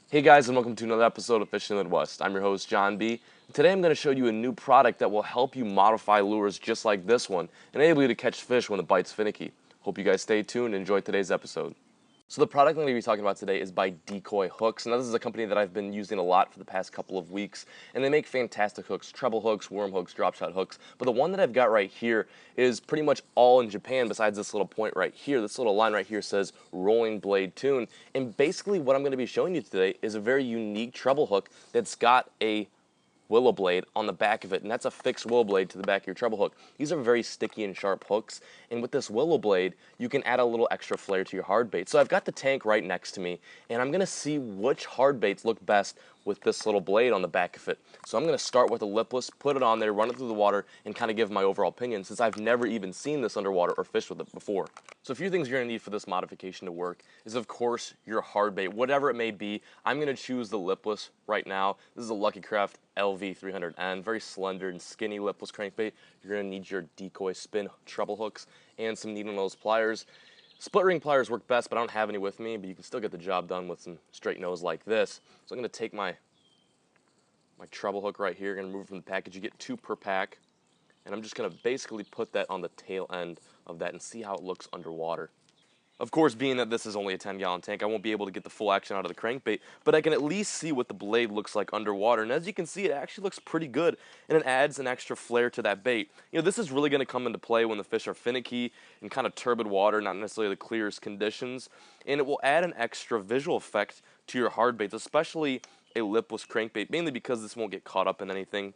Hey guys, and welcome to another episode of Fishing in the Midwest. I'm your host, Jon B. Today I'm going to show you a new product that will help you modify lures just like this one and enable you to catch fish when the bite's finicky. Hope you guys stay tuned and enjoy today's episode. So the product I'm going to be talking about today is by Decoy Hooks. Now this is a company that I've been using a lot for the past couple of weeks, and they make fantastic hooks, treble hooks, worm hooks, drop shot hooks. But the one that I've got right here is pretty much all in Japan besides this little point right here. This little line right here says rolling blade tune, and basically what I'm going to be showing you today is a very unique treble hook that's got a willow blade on the back of it, and that's a fixed willow blade to the back of your treble hook. These are very sticky and sharp hooks, and with this willow blade you can add a little extra flair to your hard bait. So I've got the tank right next to me, and I'm gonna see which hard baits look best with this little blade on the back of it. So I'm gonna start with a lipless, put it on there, run it through the water, and kind of give my overall opinion, since I've never even seen this underwater or fished with it before. So a few things you're gonna need for this modification to work is, of course, your hard bait, whatever it may be. I'm gonna choose the lipless right now. This is a Lucky Craft LV300N, very slender and skinny lipless crankbait. You're gonna need your Decoy spin treble hooks and some needle nose pliers. Split ring pliers work best, but I don't have any with me, but you can still get the job done with some straight nose like this. So I'm gonna take my treble hook right here, gonna remove it from the package. You get 2 per pack, and I'm just gonna basically put that on the tail end of that and see how it looks underwater. Of course, being that this is only a 10-gallon tank, I won't be able to get the full action out of the crankbait, but I can at least see what the blade looks like underwater. And as you can see, it actually looks pretty good, and it adds an extra flair to that bait. You know, this is really going to come into play when the fish are finicky and kind of turbid water, not necessarily the clearest conditions. And it will add an extra visual effect to your hard baits, especially a lipless crankbait, mainly because this won't get caught up in anything.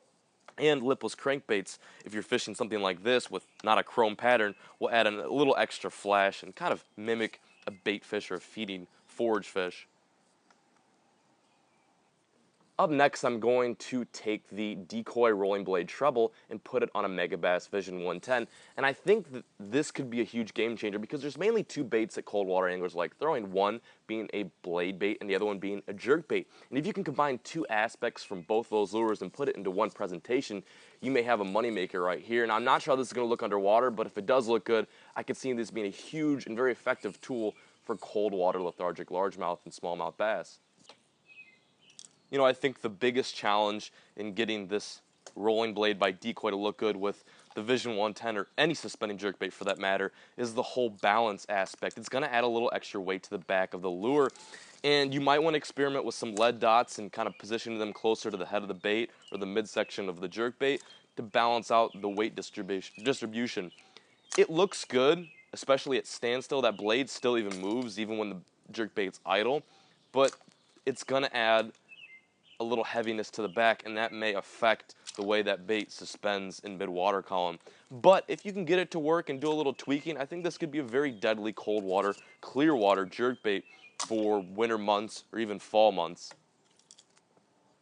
And lipless crankbaits, if you're fishing something like this with not a chrome pattern, will add a little extra flash and kind of mimic a bait fish or a feeding forage fish. Up next, I'm going to take the Decoy rolling blade treble and put it on a Megabass Vision 110. And I think that this could be a huge game changer because there's mainly 2 baits that cold water anglers like throwing, one being a blade bait and the other one being a jerk bait. And if you can combine 2 aspects from both those lures and put it into one presentation, you may have a moneymaker right here. And I'm not sure how this is going to look underwater, but if it does look good, I could see this being a huge and very effective tool for cold water lethargic largemouth and smallmouth bass. You know, I think the biggest challenge in getting this rolling blade by Decoy to look good with the Vision 110 or any suspending jerkbait for that matter is the whole balance aspect. It's going to add a little extra weight to the back of the lure, and you might want to experiment with some lead dots and kind of positioning them closer to the head of the bait or the midsection of the jerkbait to balance out the weight distribution. It looks good, especially at standstill. That blade still even moves even when the jerkbait's idle, but it's going to add a little heaviness to the back, and that may affect the way that bait suspends in mid-water column. But if you can get it to work and do a little tweaking, I think this could be a very deadly cold water, clear water jerkbait for winter months or even fall months.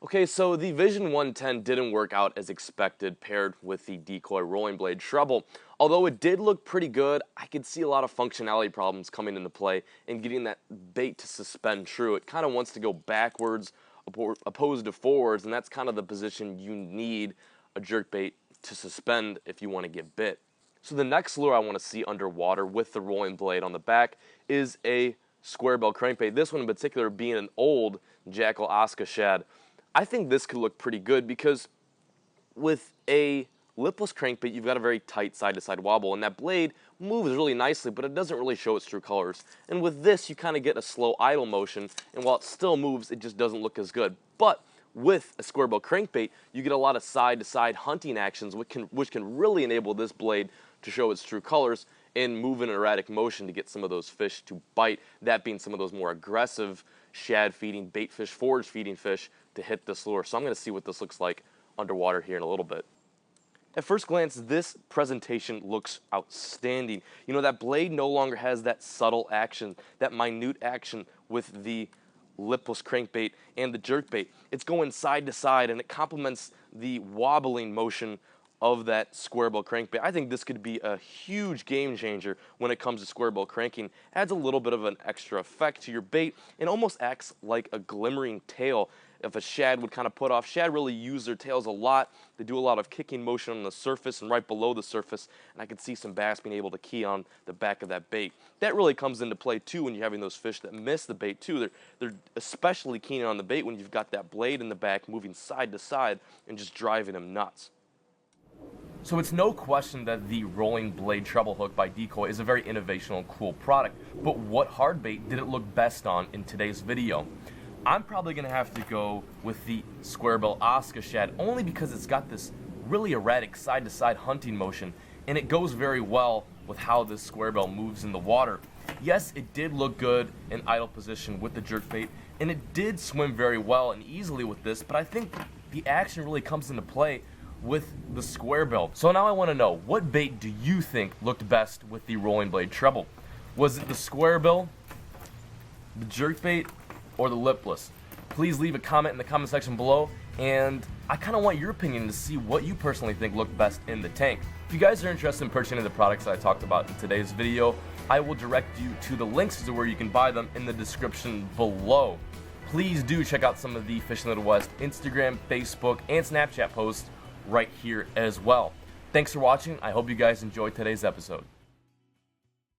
Okay, so the Vision 110 didn't work out as expected paired with the Decoy rolling blade treble. Although it did look pretty good, I could see a lot of functionality problems coming into play and getting that bait to suspend true. It kind of wants to go backwards opposed to forwards, and that's kind of the position you need a jerkbait to suspend if you want to get bit. So the next lure I want to see underwater with the rolling blade on the back is a square bill crankbait. This one in particular being an old Jackal Oscar shad. I think this could look pretty good because with a lipless crankbait, you've got a very tight side-to-side wobble, and that blade moves really nicely, but it doesn't really show its true colors. And with this, you kind of get a slow idle motion, and while it still moves, it just doesn't look as good. But with a square bill crankbait, you get a lot of side-to-side hunting actions, which can really enable this blade to show its true colors and move in an erratic motion to get some of those fish to bite, that being some of those more aggressive shad-feeding, bait fish, forage-feeding fish to hit this lure. So I'm going to see what this looks like underwater here in a little bit. At first glance, this presentation looks outstanding. You know, that blade no longer has that subtle action, that minute action with the lipless crankbait and the jerkbait. It's going side to side, and it complements the wobbling motion of that square bill crankbait. I think this could be a huge game changer when it comes to square bill cranking. Adds a little bit of an extra effect to your bait and almost acts like a glimmering tail. If a shad would kind of put off, shad really use their tails a lot. They do a lot of kicking motion on the surface and right below the surface, and I could see some bass being able to key on the back of that bait. That really comes into play too when you're having those fish that miss the bait too. They're especially keen on the bait when you've got that blade in the back moving side to side and just driving them nuts. So it's no question that the rolling blade treble hook by Decoy is a very innovational and cool product, but what hard bait did it look best on in today's video? I'm probably going to have to go with the square bill Oscar shad, only because it's got this really erratic side-to-side hunting motion, and it goes very well with how this square bill moves in the water. Yes, it did look good in idle position with the jerkbait, and it did swim very well and easily with this, but I think the action really comes into play with the square bill. So now I want to know, what bait do you think looked best with the rolling blade treble? Was it the square bill, the jerkbait, or the lipless? Please leave a comment in the comment section below, and I kind of want your opinion to see what you personally think looked best in the tank. If you guys are interested in purchasing the products that I talked about in today's video, I will direct you to the links to where you can buy them in the description below. Please do check out some of the Fishing Little West Instagram, Facebook, and Snapchat posts right here as well. Thanks for watching. I hope you guys enjoyed today's episode.